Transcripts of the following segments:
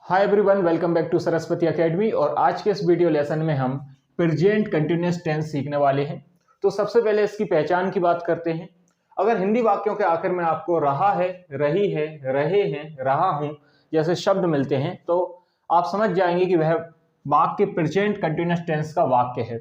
Hi everyone, welcome back to Saraswati academy. और आज के इस वीडियो लेसन में हम प्रेजेंट कंटिन्यूअस टेंस सीखने वाले हैं। तो सबसे पहले इसकी पहचान की बात करते हैं। अगर हिंदी वाक्यों के आखिर में आपको रहा है, रही है, रहे हैं, रहा हूं जैसे शब्द मिलते हैं तो आप समझ जाएंगे कि वह वाक्य प्रेजेंट कंटिन्यूअस टेंस का वाक्य है।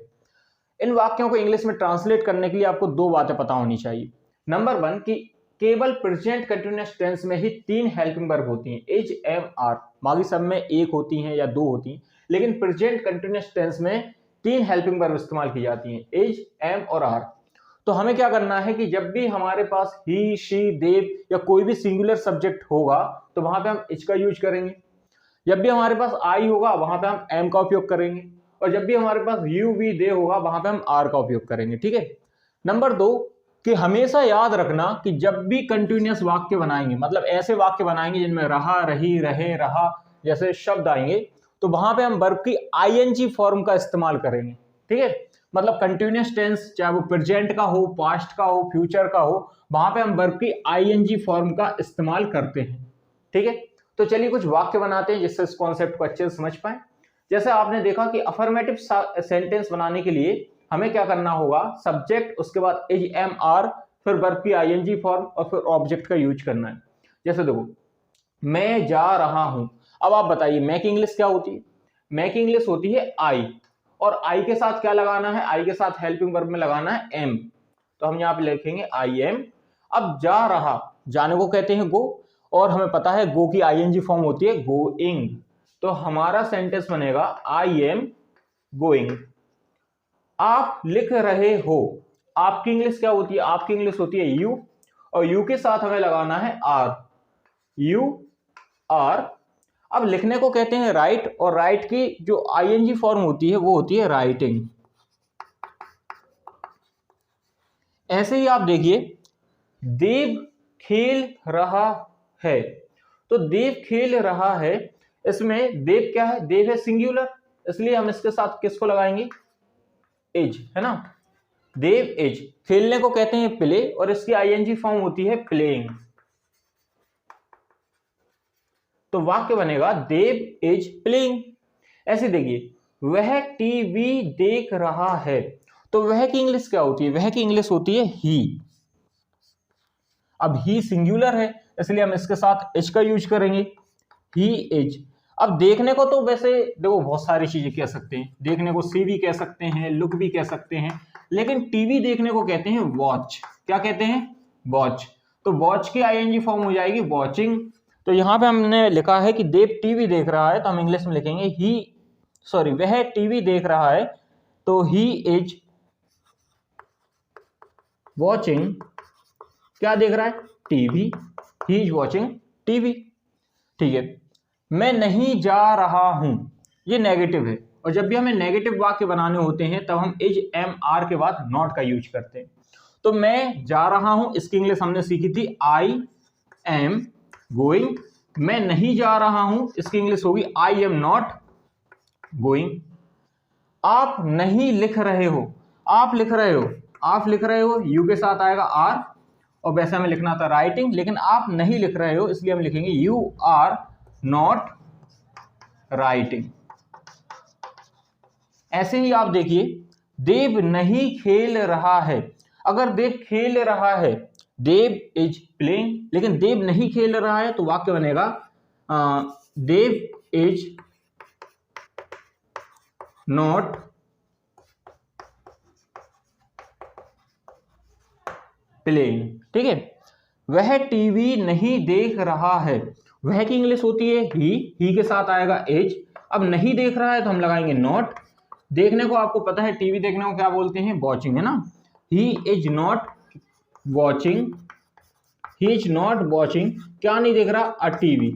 इन वाक्यों को इंग्लिश में ट्रांसलेट करने के लिए आपको दो बातें पता होनी चाहिए। नंबर वन कि केवल प्रेजेंट कंटिन्यूअस टेंस में ही तीन हेल्पिंग वर्ब होती हैं, इज, एम, आर। बाकी सब में एक होती हैं या दो होती हैं, लेकिन प्रेजेंट कंटिन्यूअस टेंस में तीन हेल्पिंग वर्ब इस्तेमाल की जाती हैं, इज, एम और आर। तो हमें क्या करना है कि जब भी हमारे पास ही, शी, देव या कोई भी सिंगुलर सब्जेक्ट होगा तो वहां पे हम इज का यूज करेंगे। जब भी हमारे पास आई होगा वहां पे हम एम का उपयोग करेंगे, और जब भी हमारे पास यू, वी, दे होगा वहां पे हम आर का उपयोग करेंगे। ठीक है। नंबर दो कि हमेशा याद रखना कि जब भी कंटिन्यूअस वाक्य बनाएंगे, मतलब ऐसे वाक्य बनाएंगे जिनमें रहा, रही, रहे, रहा जैसे शब्द आएंगे, तो वहां पे हम वर्ब की आईएनजी फॉर्म का इस्तेमाल करेंगे। ठीक है। मतलब कंटिन्यूअस टेंस चाहे वो प्रेजेंट का हो, पास्ट का हो, फ्यूचर का हो, वहां पे हम वर्ब की आईएनजी फॉर्म का इस्तेमाल करते हैं। ठीक है। तो चलिए कुछ वाक्य बनाते हैं जिससे इस कॉन्सेप्ट को अच्छे से समझ पाए। जैसे आपने देखा कि अफर्मेटिव सेंटेंस बनाने के लिए हमें क्या करना होगा, सब्जेक्ट, उसके बाद इज, एम, आर, फिर वर्ब की आईएनजी फॉर्म और फिर ऑब्जेक्ट का यूज करना है। जैसे देखो, मैं जा रहा हूं। अब आप बताइए मैं की इंग्लिश क्या होती है? मैं की इंग्लिश होती है आई, और आई के साथ क्या लगाना है? आई के साथ हेल्पिंग वर्ब में लगाना है एम। तो हम यहां पे लिखेंगे आई एम। अब जा रहा, जाने को कहते हैं गो, और हमें पता है गो की आईएनजी फॉर्म होती है गोइंग। तो हमारा सेंटेंस बनेगा आई एम गोइंग। आप लिख रहे हो, आपकी इंग्लिश क्या होती है? आपकी इंग्लिश होती है यू, और यू के साथ हमें लगाना है आर, यू आर। अब लिखने को कहते हैं राइट, और राइट की जो आईएनजी फॉर्म होती है वो होती है राइटिंग। ऐसे ही आप देखिए, देव खेल रहा है। तो देव खेल रहा है, इसमें देव क्या है? देव है सिंगुलर, इसलिए हम इसके साथ किसको लगाएंगे? एज, है ना। देव एज। खेलने को कहते हैं प्ले, और इसकी आईएनजी फॉर्म होती है प्लेइंग। तो वाक्य बनेगा देव एज प्लेइंग। ऐसे देखिए, वह टीवी देख रहा है। तो वह की इंग्लिश क्या होती है? वह की इंग्लिश होती है ही। अब ही सिंगुलर है, इसलिए हम इसके साथ एज का यूज करेंगे, ही एज। अब देखने को तो वैसे देखो बहुत सारी चीजें कह सकते हैं, देखने को सी भी कह सकते हैं, लुक भी कह सकते हैं, लेकिन टीवी देखने को कहते हैं वॉच। क्या कहते हैं? वॉच। तो वॉच की आईएनजी फॉर्म हो जाएगी वॉचिंग। तो यहां पे हमने लिखा है कि देव टीवी देख रहा है, तो हम इंग्लिश में लिखेंगे वह टीवी देख रहा है, तो ही इज वॉचिंग। क्या देख रहा है? TV. He is watching TV. ठीक है। मैं नहीं जा रहा हूं, ये नेगेटिव है, और जब भी हमें नेगेटिव वाक्य बनाने होते हैं तब हम इज, एम, आर के बाद नॉट का यूज करते हैं। तो मैं जा रहा हूं, इसकी इंग्लिश हमने सीखी थी आई एम गोइंग। मैं नहीं जा रहा हूं, इसकी इंग्लिश होगी आई एम नॉट गोइंग। आप नहीं लिख रहे हो, आप लिख रहे हो, आप लिख रहे हो, यू के साथ आएगा आर, और वैसे हमें लिखना था राइटिंग, लेकिन आप नहीं लिख रहे हो इसलिए हम लिखेंगे यू आर नॉट राइटिंग। ऐसे ही आप देखिए, देव नहीं खेल रहा है। अगर देव खेल रहा है, देव इज प्लेइंग, लेकिन देव नहीं खेल रहा है, तो वाक्य बनेगा देव इज नॉट प्लेइंग। ठीक है। वह टीवी नहीं देख रहा है, वह की इंग्लिश होती है ही के साथ आएगा एज। अब नहीं देख रहा है तो हम लगाएंगे नॉट। देखने को आपको पता है टीवी देखने को क्या बोलते हैं? वॉचिंग, है ना। He is not watching, he is not watching. क्या नहीं देख रहा? A TV.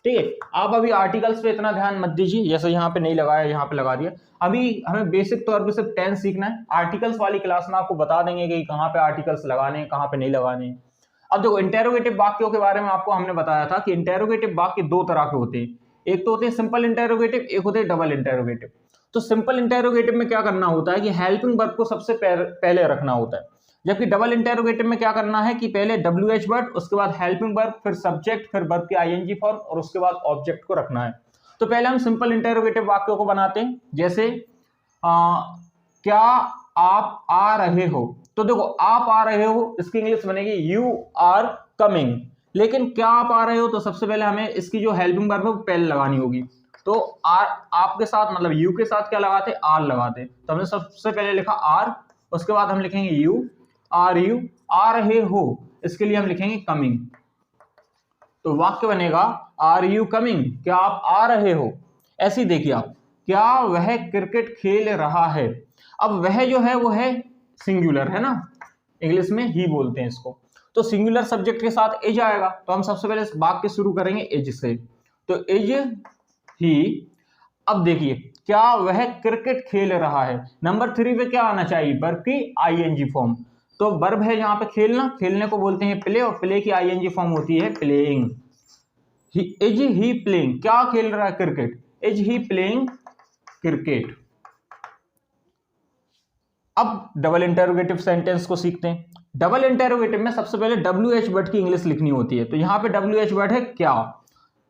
ठीक है। आप अभी आर्टिकल्स पे इतना ध्यान मत दीजिए, जैसे यहाँ पे नहीं लगाया यहाँ पे लगा दिया। अभी हमें बेसिक तौर पे सिर्फ टेंस सीखना है। आर्टिकल्स वाली क्लास में आपको बता देंगे कि कहाँ पे आर्टिकल्स लगाने हैं, कहाँ पे नहीं लगाने हैं। अब देखो, इंटेरोगेटिव वाक्यों के बारे में आपको हमने बताया था कि इंटेरोगेटिव वाक्य दो तरह के होते हैं। एक तो होते हैं सिंपल इंटेरोगेटिव, एक होते हैं डबल इंटेरोगेटिव। तो सिंपल इंटेरोगेटिव में क्या करना होता है कि हेल्पिंग वर्ब को सबसे पहले रखना होता है। जबकि डबल इंटेरोगेटिव में क्या करना है कि पहले WH वर्ड, उसके बाद हेल्पिंग वर्ब, फिर सब्जेक्ट, फिर वर्ब की ING फॉर्म और उसके बाद ऑब्जेक्ट को रखना है। तो पहले हम सिंपल इंटेरोगेटिव वाक्यों को बनाते हैं, जैसे क्या आप आ रहे हो। तो देखो आप आ रहे हो इसकी इंग्लिश बनेगी यू आर कमिंग। लेकिन क्या आप आ रहे हो तो सबसे पहले हमें इसकी जो हेल्पिंग वर्ब है वो पहले लगानी होगी। तो आर आपके साथ मतलब यू के साथ क्या लगाते, आर लगाते। तो हमने सबसे पहले लिखा आर, उसके बाद हम लिखेंगे यू आ रहे हो, इसके लिए हम लिखेंगे कमिंग। तो वाक्य बनेगा आर यू कमिंग, क्या आप आ रहे हो। ऐसी देखिए आप, क्या वह क्रिकेट खेल रहा है। अब वह जो है वो है सिंगुलर है ना, इंग्लिश में ही बोलते हैं इसको। तो सिंगुलर सब्जेक्ट के साथ एज आएगा, तो हम सबसे पहले इस वाक्य शुरू करेंगे एज से। तो एज ही। अब देखिए क्या वह क्रिकेट खेल रहा है, नंबर 3 पे क्या आना चाहिए, वर्ब की ING फॉर्म। तो वर्ब है यहाँ पे खेलना, खेलने को बोलते हैं प्ले, और प्ले की ING फॉर्म होती है प्लेइंग। इज ही प्लेइंग, क्या खेल रहा है, cricket. Is he playing cricket. अब डबल इंटरोगेटिव सेंटेंस को सीखते हैं। डबल इंटरोगेटिव में सबसे पहले WH वर्ड की इंग्लिश लिखनी होती है। तो यहाँ पे WH वर्ड है क्या।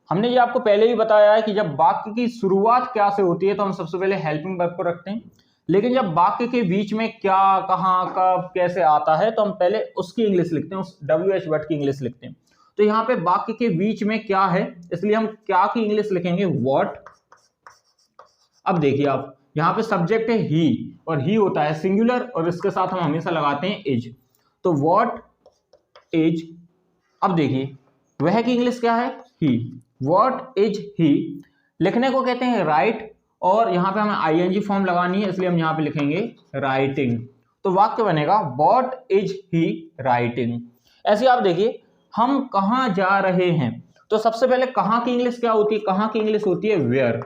हमने ये आपको पहले भी बताया है कि जब वाक्य की शुरुआत क्या से होती है तो हम सबसे पहले हेल्पिंग वर्ब को रखते हैं, लेकिन जब वाक्य के बीच में क्या, कहाँ, कब, कैसे आता है तो हम पहले उसकी इंग्लिश लिखते हैं, उस WH वर्ड की इंग्लिश लिखते हैं। तो यहाँ पे वाक्य के बीच में क्या है, इसलिए हम क्या की इंग्लिश लिखेंगे, व्हाट। अब देखिए आप, यहाँ पे सब्जेक्ट है ही, और ही होता है सिंगुलर, और इसके साथ हम हमेशा लगाते हैं इज। तो व्हाट इज। अब देखिए वह की इंग्लिश क्या है, ही। व्हाट इज ही लिखने को कहते हैं राइट, और यहाँ पे हमें ING फॉर्म लगानी है, इसलिए हम यहाँ पे लिखेंगे राइटिंग। तो वाक्य बनेगा व्हाट इज ही राइटिंग। ऐसे आप देखिए हम कहाँ जा रहे हैं। तो सबसे पहले कहाँ की इंग्लिश क्या होती है, कहाँ की इंग्लिश होती है वेयर।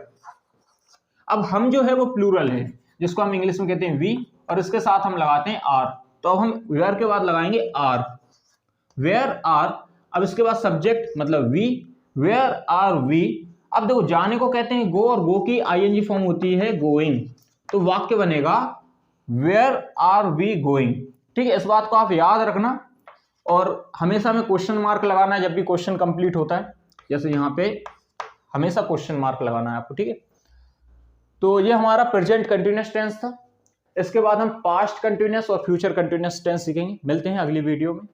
अब हम जो है वो प्लूरल है, जिसको हम इंग्लिश में कहते हैं वी, और इसके साथ हम लगाते हैं आर। तो अब हम वेयर के बाद लगाएंगे आर, वेयर आर। अब इसके बाद सब्जेक्ट मतलब वी, वेयर आर वी। अब देखो जाने को कहते हैं गो, और गो की ING फॉर्म होती है गोइंग। तो वाक्य बनेगा वेयर आर वी गोइंग। ठीक है, इस बात को आप याद रखना, और हमेशा में क्वेश्चन मार्क लगाना है जब भी क्वेश्चन कंप्लीट होता है, जैसे यहाँ पे हमेशा क्वेश्चन मार्क लगाना है आपको। ठीक है, तो ये हमारा प्रेजेंट कंटिन्यूअस टेंस था। इसके बाद हम पास्ट कंटिन्यूअस और फ्यूचर कंटिन्यूअस टेंस सीखेंगे। मिलते हैं अगली वीडियो में।